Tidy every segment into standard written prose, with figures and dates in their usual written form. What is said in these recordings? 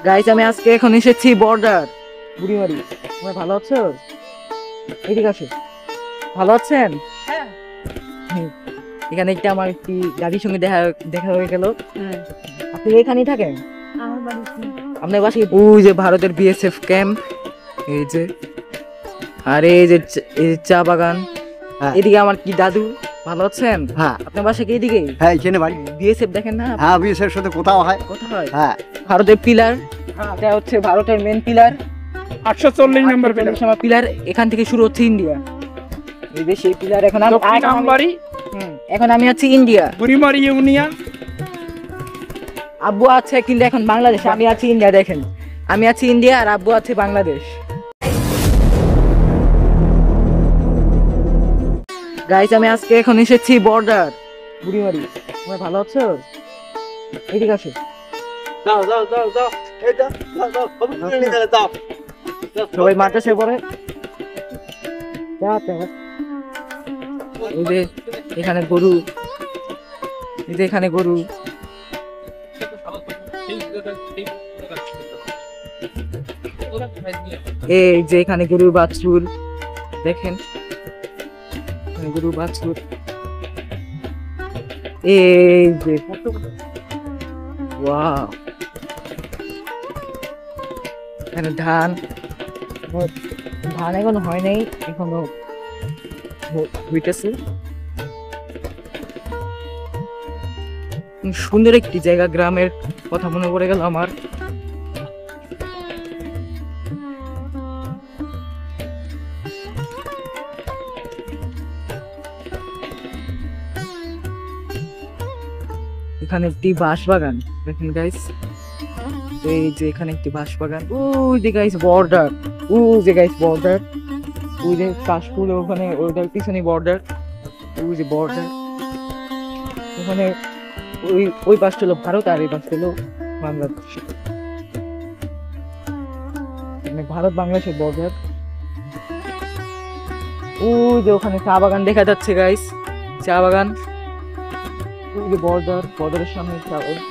Guys আমি আজকে এখন এসেছি বর্ডার বুড়িমারি। তুমি ভালো আছো? এদিকে আসো। ভালো আছেন? হ্যাঁ। এখানে একটা আমার একটি দাদির সঙ্গে দেখা দেখা হয়ে গেল। আপনি এখানেই থাকেন? আমার বাড়ি আপনার বাসায় ওই যে ভারতের বিএসএফ ক্যাম্প, এই যে, আর এই যে এই চা বাগান। এদিকে আমার কি দাদু। ভালো আছেন? হ্যাঁ আপনার বাসা কি এদিকে? হ্যাঁ এখানে বাড়ি। বিএসএফ দেখেন না? হ্যাঁ বিএসএফ সাথে কোথাও হয়। কোথায়? হ্যাঁ ভারতের পিলার। এটা হচ্ছে ভারতের মেন পিলার, 840 নম্বর পিলার। আমার পিলার এখান থেকে শুরু হচ্ছে ইন্ডিয়া। এই যে সেই পিলার। এখন এখন আমি আছি ইন্ডিয়া বুড়িমারি ইউনিয়ন। আব্বু আছে কিন্তু এখন বাংলাদেশে, আমি আছি ইন্ডিয়া। দেখেন আমি আছি ইন্ডিয়া আর আব্বু আছে বাংলাদেশ। গাইস আমি আজকে এখন এসেছি বর্ডার বুড়িমারি। তুমি ভালো আছো? এদিকে আসো। যাও যাও যাও যাও এই যাও যাও যাও যাও সবাই মাঠে সে পড়ে। এই যে এখানে গরু, এই যে এখানে গরু। এই যে এখানে গরুর বাছুর দেখেন, গরুর বাছুর। এই যে ওয়াও, এখানে ধান। ধান এখনো হয় নাই, এখনো হইতেছে। সুন্দর একটি জায়গা, গ্রামের কথা মনে পড়ে গেল আমার। এখানে একটি বাঁশ বাগান দেখেন গাইস। এই যে এখানে একটি বাঁশ বাগান। ওই যে গাইস বর্ডার, ওই যে গাইস বর্ডার, ওই যে কাশফুল ওখানে, ওইটার পিছনে বর্ডার। ওই যে বর্ডার ওখানে, ওই ওই পাশটা হলো ভারত আর এই পাশটা হলো বাংলাদেশ। মানে ভারত বাংলাদেশের বর্ডার। ওই যে ওখানে চা বাগান দেখা যাচ্ছে গাইস, চা বাগান। ওই যে বর্ডার, বর্ডারের সামনে চা বাগান।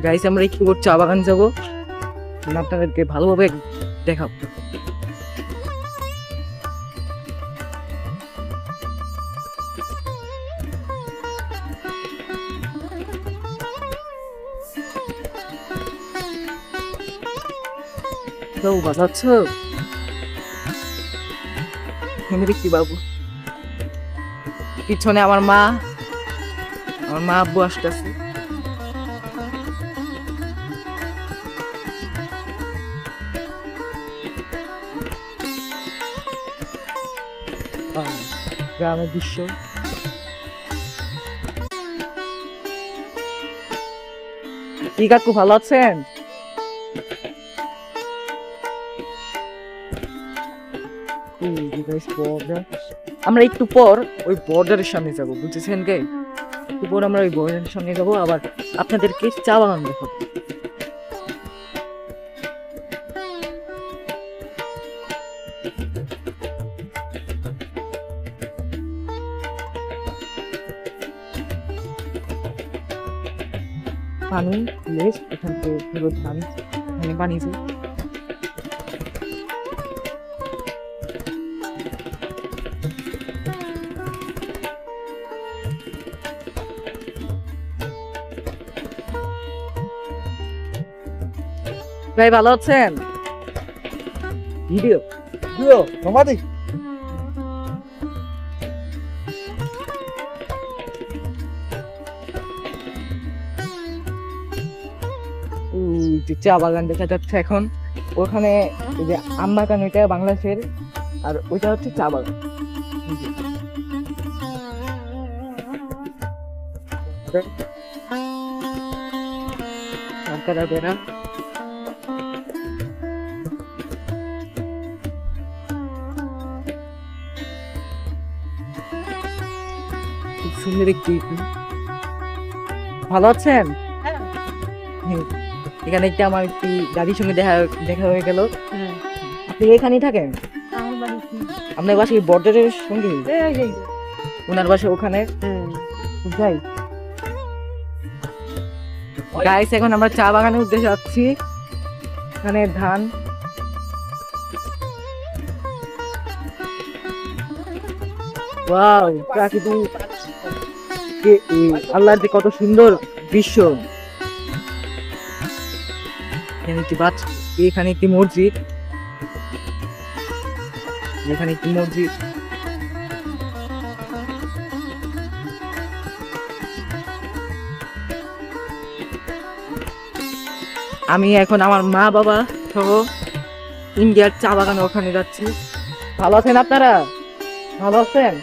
গাইস আমরা একটু চা বাগান যাবো, আপনাদেরকে ভালোভাবে দেখাবো। ভালো আছো? দেখছি বাবু পিছনে আমার মা আব্বু আসতেছে। গ্রামের দৃশ্য। কি কাকু ভালো আছেন? আমরা একটু পর ওই বর্ডারের সামনে যাবো, বুঝেছেন কে? একটু পর আমরা ওই বর্ডারের সামনে যাবো, আবার আপনাদেরকে চা বাগান দেখাবো। পানি লেস এখান থেকে পুরো ধান এখানে পানি যায়। ভাই ভালো আছেন? ভিডিও দিও তোমাদি চা বাগান দেখা যাচ্ছে এখন। ওখানে ওই যে আম বাগান, ওইটা বাংলাদেশের, আর ওইটা হচ্ছে চা বাগান। বেড়া খুব সুন্দর একটি। ভালো আছেন? এখানে একটা আমার একটি দাদির সঙ্গে দেখা দেখা হয়ে গেল। আপনি এখানেই থাকেন? আমার বাড়ি আপনার বাসায় বর্ডারের সঙ্গে? ওনার বাসা ওখানে। যাই গাইস, এখন আমরা চা বাগানের উদ্দেশ্যে যাচ্ছি। এখানে ধান, ওয়াও প্রাকৃতিক আল্লাহর যে কত সুন্দর দৃশ্য। এখানে একটি মসজিদ, এখানে একটি মসজিদ। আমি এখন আমার মা বাবা সহ ইন্ডিয়ার চা বাগানে ওখানে যাচ্ছি। ভালো আছেন আপনারা? ভালো আছেন?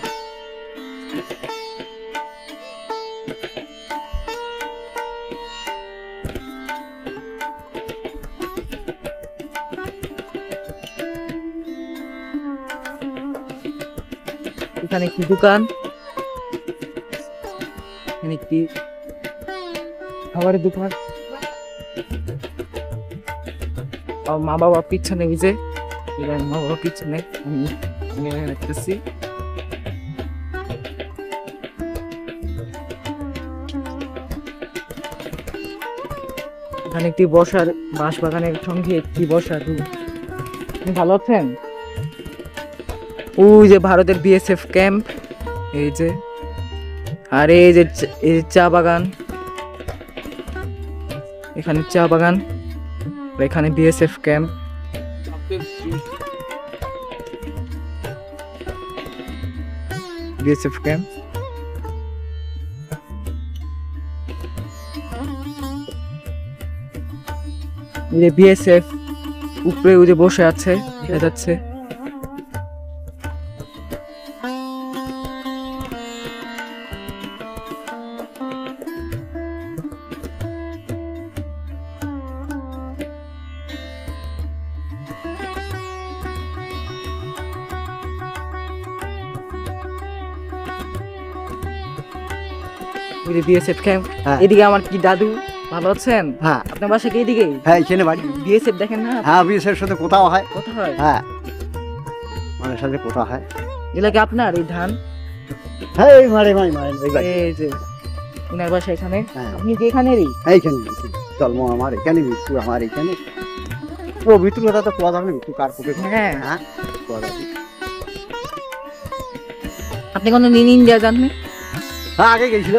এখানে একটি দোকান, এখানে একটি খাবারের দোকান। মা বাবা পিছনে বুঝে, মা বাবা পিছনে আমি রাখতেছি। এখানে একটি বসার বাঁশ বাগানের সঙ্গে একটি বসার রুম। আপনি ভালো আছেন? ওই যে ভারতের বিএসএফ ক্যাম্প, এই যে, আর এই যে চা বাগান, এখানে চা বাগান, এখানে BSF camp. BSF camp, BSF উপরে ওই যে বসে আছে দেখা যাচ্ছে। BSF camp. এদিকে আমার কি দাদু, ভালো আছেন? হ্যাঁ। আপনার বাসা কি এদিকে? হ্যাঁ, এখানে বাড়ি। বিএসএফ দেখেন না? হ্যাঁ, বিএসএফ সাথে কোথাও হয়। কোথায় হয়? হ্যাঁ, মানে সাথে কোথাও হয়। এলাকা আপনার এই ধান? হ্যাঁ, এই মারে মারে মারে এই বাড়ি। এই যে উনার বাসা এখানে। হ্যাঁ। আপনি কি এখানেরই? এইখানে জন্ম আমার এখানে, মৃত্যু আমার এখানে। ও মৃত্যুর কথা তো পাওয়া যাবে না, মৃত্যু কার কোপে। হ্যাঁ। হ্যাঁ, পাওয়া যাবে। আপনি কোনো ইন্ডিয়া জাননি? হ্যাঁ, আগে গেছিল।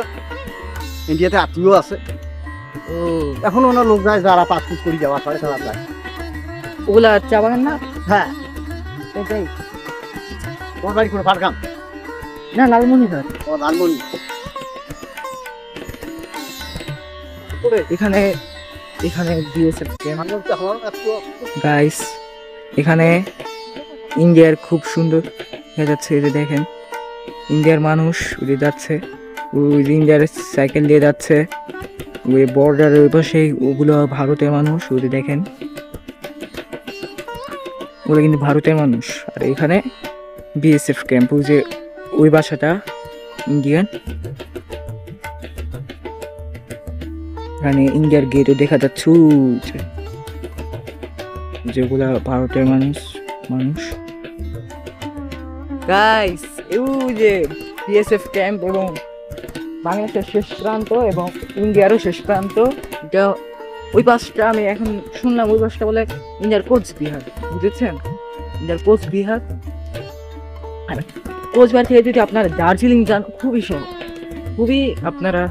ইন্ডিয়াতে আত্মীয় আছে। ও, এখন ওনার লোক যায় যারা পাসপোর্ট করে যাওয়া করে তারা যায়। ওগুলা চা বাগান না? হ্যাঁ। এটাই তোমার বাড়ি কোনো পাটগ্রাম? না, লালমনিরহাট। ও লালমনি। এখানে এখানে বিএসএফ ক্যাম্প। গাইস, এখানে ইন্ডিয়ার খুব সুন্দর দেখা যাচ্ছে। এই যে দেখেন, ইন্ডিয়ার মানুষ উড়ে যাচ্ছে, ওই যে ইন্ডিয়ার সাইকেল দিয়ে যাচ্ছে। ওই বর্ডারের ওই পাশে ওগুলো ভারতের মানুষ, ওই যে দেখেন, ওগুলো কিন্তু ভারতের মানুষ। আর এখানে বিএসএফ ক্যাম্প, ওই যে ওই বাসাটা ইন্ডিয়ান। এখানে ইন্ডিয়ার গেটও দেখা যাচ্ছে, যেগুলা ভারতের মানুষ। গাইস, এই যে বিএসএফ ক্যাম্প এবং বাংলাদেশের শেষ প্রান্ত এবং ইন্ডিয়ারও শেষ প্রান্ত। এটা ওই পাশটা আমি এখন শুনলাম, ওই পাশটা বলে ইন্ডিয়ার কোচবিহার, বুঝেছেন? ইন্ডিয়ার কোচবিহার। আর কোচবিহার থেকে যদি আপনারা দার্জিলিং যান, খুবই সহজ, খুবই আপনারা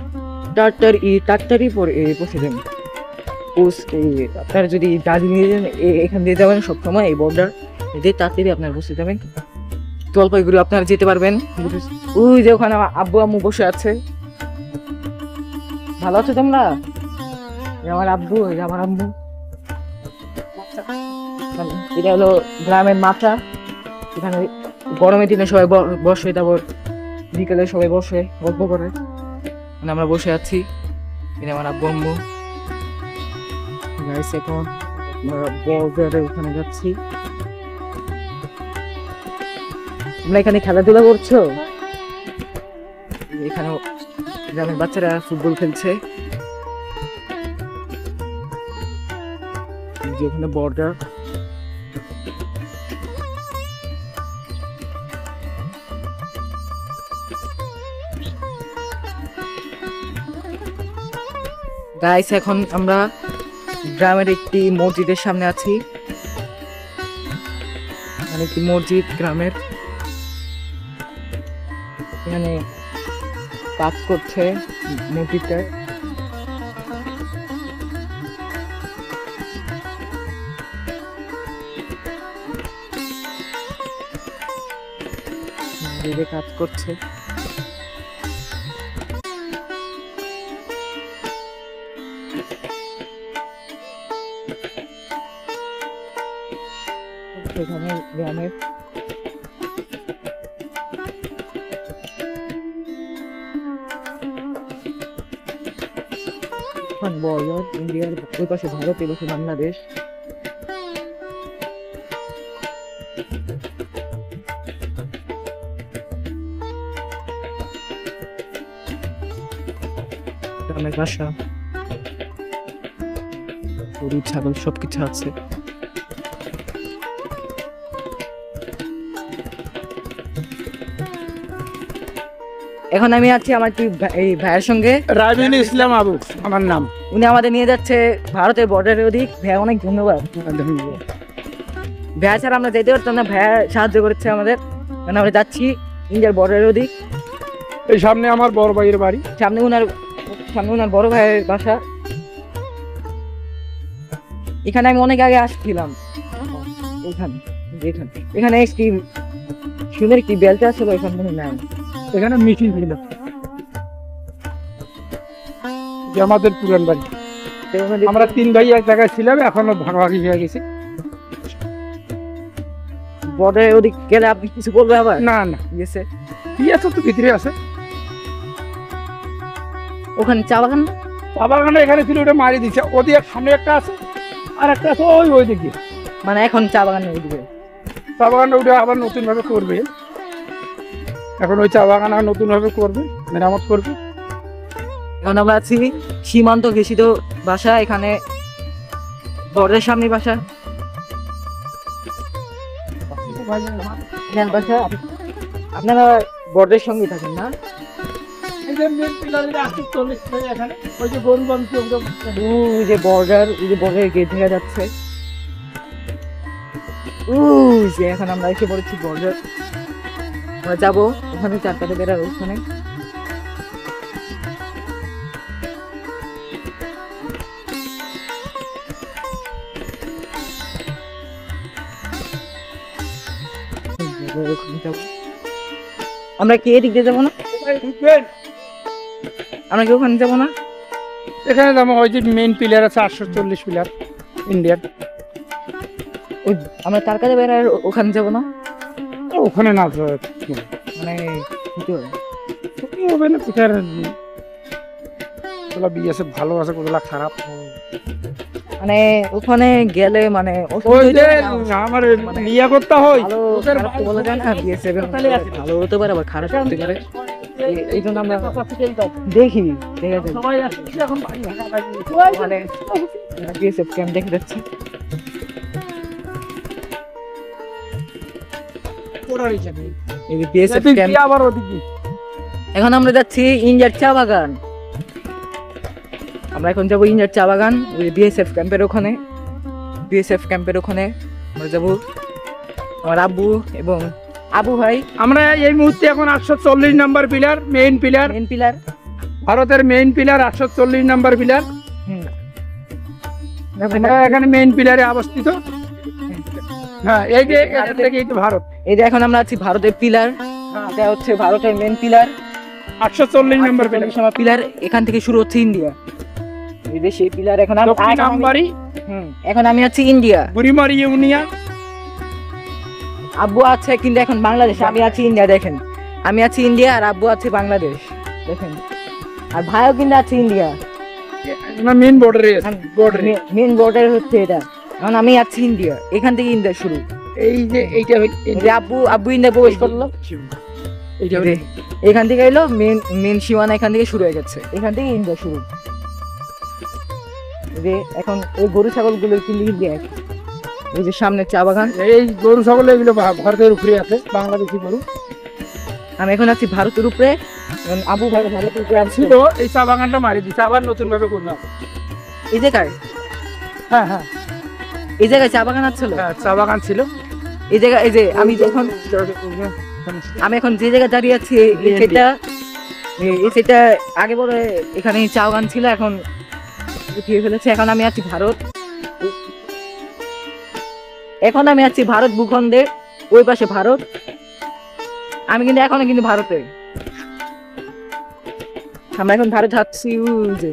টাট্টারি পরে পৌঁছে যাবেন। আপনারা যদি দার্জিলিং এখান দিয়ে যাবেন সবসময়, এই বর্ডার দিয়ে তাড়াতাড়ি আপনারা বসে যাবেন। জলপাইগুড়ি আপনারা যেতে পারবেন। ওই যে ওখানে আব্বু আম্মু বসে আছে। ভালো আছো তোমরা? আমার আব্বু, আমার আম্মু। এটা হলো গ্রামের মাথা। এখানে গরমের দিনে সবাই বসে, তারপর বিকেলে সবাই বসে গল্প করে। আমরা বসে আছি, এটা আমার আব্বু আম্মু। এখন ওখানে যাচ্ছি। তোমরা এখানে খেলাধুলা করছো? এখানে গ্রামের বাচ্চারা ফুটবল খেলছে। যেখানে বর্ডার, গাইস এখন আমরা গ্রামের একটি মসজিদের সামনে আছি, মানে একটি মসজিদ গ্রামের, এখানে কাজ করছে মসজিদটায়। মসজিদে কাজ করছে। সেখানে গ্রামের বর্ডার, ইন্ডিয়ার ওই পাশে ভারত, এই পাশে বাংলাদেশ। গ্রামের বাসা, গরু ছাগল সবকিছু আছে। এখন আমি আছি আমার এই ভাইয়ের সঙ্গে, রাবিউল ইসলাম আবু আমার নাম। উনি আমাদের নিয়ে যাচ্ছে ভারতের বর্ডারের ওদিক। ভাইয়া অনেক ধন্যবাদ। ভাইয়া ছাড়া আমরা যেতে পারতাম না, ভাইয়া সাহায্য করেছে আমাদের, কারণ আমরা যাচ্ছি ইন্ডিয়ার বর্ডারের ওদিক। এই সামনে আমার বড় ভাইয়ের বাড়ি, সামনে উনার বড় ভাইয়ের বাসা। এখানে আমি অনেক আগে আসছিলাম, এখানে একটি সুন্দর একটি বেলটা ছিল, এখানে মনে নাই। এখানে মিছিল ছিল, যে আমাদের পুরান বাড়ি। আমরা 3 ভাই এক জায়গায় ছিলাম, এখনো ভাগাভাগি হয়ে গেছে। বর্ডারের ওদিক গেলে আপনি কিছু বলবে আবার? না না, গেছে কি আছে তো ভিতরে আছে। ওখানে চা বাগান, চা বাগানটা এখানে ছিল, ওটা মারি দিচ্ছে। ওদিকে সামনে একটা আছে, আর একটা আছে ওই দিকে। মানে এখন চা বাগান নেই ওদিকে। চা বাগানটা ওটা আবার নতুন ভাবে করবে, এখন ওই চা বাগান আর নতুন ভাবে করবে, মেরামত করবে। এখন আমরা আছি সীমান্ত ঘেষিত বাসা, এখানে বর্ডারের সামনে বাসা। এখানে বাসা, আপনারা বর্ডারের সঙ্গে থাকেন না? এই যে মেন পিলারের ৪৮ ভাই এখানে, ওই যে গরু বান্ধব, ওই যে বর্ডারের গেট দেখা যাচ্ছে। ওই যে এখন আমরা এসে পড়েছি বর্ডার। আমরা যাবো ওখানে, 4 কাঠা বেড়ার ওখানে। আমরা কি এদিক দিয়ে যাবো না? আমরা কি ওখানে যাবো না? এখানে যেমন ওই যে মেইন পিলার আছে 840 পিলার ইন্ডিয়ার, ওই আমরা 4 কাঠা বেড়ার ওখানে যাবো না? ওখানে না মানে কি হবে না, পিঠার কোলা বিএসএফ ভালো আছে, কোলা খারাপ। মানে ওখানে গেলে মানে ওই যে আমার ইয়া করতে হয়, ওদের বলা যায় না, বিএসএফ ভালো হতে পারে আবার খারাপ হতে পারে। এই জন্য আমরা দেখি, ঠিক আছে, সবাই আসছে এখন মানে বিএসএফ ক্যাম্প দেখে যাচ্ছি। এই যে বিএসএফ ক্যাম্প। আবার ওদিকে এখন আমরা যাচ্ছি ইন্ডিয়ার চা বাগান। আমরা এখন যাবো ইন্ডিয়ার চা বাগান, ওই বিএসএফ ক্যাম্পের ওখানে। বিএসএফ ক্যাম্পের ওখানে আমরা যাবো, আমার আব্বু এবং আবু ভাই। আমরা এই মুহূর্তে এখন 840 নাম্বার পিলার, মেইন পিলার, ভারতের মেইন পিলার 840 নাম্বার পিলার। আমরা এখানে মেইন পিলারে অবস্থিত। হ্যাঁ, এই যে এটা থেকে এই ভারত। এই যে এখন আমরা আছি ভারতের পিলার, এটা হচ্ছে ভারতের মেইন পিলার, 840 নাম্বার পিলার। এখান থেকে শুরু হচ্ছে ইন্ডিয়া, এই যে সেই পিলার। এখন এখন আমি আছি ইন্ডিয়া, বুড়িমারি ইউনিয়ন। আব্বু আছে কিন্তু এখন বাংলাদেশ, আমি আছি ইন্ডিয়া। দেখেন আমি আছি ইন্ডিয়া আর আব্বু আছে বাংলাদেশ, দেখেন। আর ভাইও কিন্তু আছে ইন্ডিয়া, মেইন বর্ডারে। মেইন বর্ডার হচ্ছে এটা। এখন আমি আছি ইন্ডিয়া, এখান থেকে ইন্ডিয়া শুরু। এই যে এইটা আব্বু ইন্ডিয়া প্রবেশ করলো, এখান থেকে এলো মেন সীমানা, এখান থেকে শুরু হয়ে গেছে, এখান থেকে ইন্ডিয়া শুরু। যে এখন এই গরু ছাগল গুলো কিন্তু ইন্ডিয়া, এই যে সামনে চা বাগান। এই গরু ছাগল এগুলো ভারতের উপরে আছে, বাংলাদেশি গরু। আমি এখন আছি ভারতের উপরে, আবু ভাই ভারতে ছিল, এই চা বাগানটা মারি দিচ্ছে, আবার নতুন ভাবে করলাম। এই জায়গায় হ্যাঁ হ্যাঁ এই জায়গায় চা বাগান আছে হ্যাঁ, চা বাগান ছিল। এই জায়গায় এই যে আমি এখন যে জায়গায় দাঁড়িয়ে আছি সেটা আগে বলে এখানে চা বাগান ছিল, এখন উঠিয়ে ফেলেছে। এখন আমি আছি ভারত ভূখণ্ডে, ওই পাশে ভারত। আমি কিন্তু এখনো কিন্তু ভারতে, আমরা এখন ভারত যাচ্ছি। ওই যে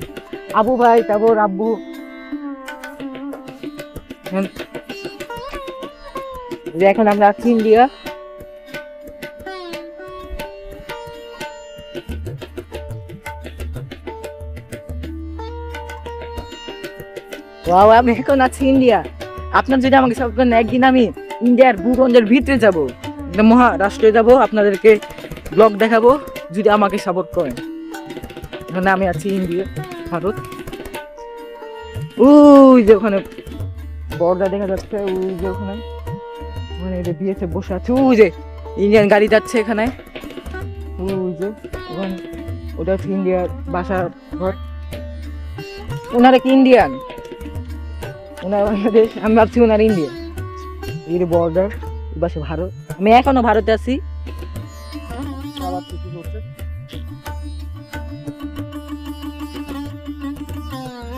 আবু ভাই, তারপর আব্বু। এখন আমরা আছি ইন্ডিয়া। ওয়াও, আমি এখন আছি ইন্ডিয়া। আপনার যদি আমাকে সাপোর্ট করেন, একদিন আমি ইন্ডিয়ার ভূখণ্ডের ভিতরে যাবো, মহারাষ্ট্রে যাব, আপনাদেরকে ব্লগ দেখাবো যদি আমাকে সাপোর্ট করেন। এখানে আমি আছি ইন্ডিয়া, ভারত। ওই যে ওখানে বর্ডার দেখা যাচ্ছে, ওই যে ওখানে বিএসএফ বসে আছে। ওই যে ইন্ডিয়ান গাড়ি যাচ্ছে এখানে, ওই যে ওখানে, ওটা হচ্ছে ইন্ডিয়ার বাসা ঘর। ওনারা কি ইন্ডিয়ান? ওনার বাংলাদেশ, আমি ভাবছি ওনার ইন্ডিয়া। এই যে বর্ডার, বাসে ভারত। আমি এখনো ভারতে আছি।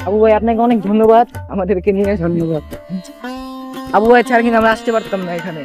আবু ভাই আপনাকে অনেক ধন্যবাদ আমাদেরকে নিয়ে। ধন্যবাদ। আবু ভাই ছাড়া কিন্তু আমরা আসতে পারতাম না এখানে।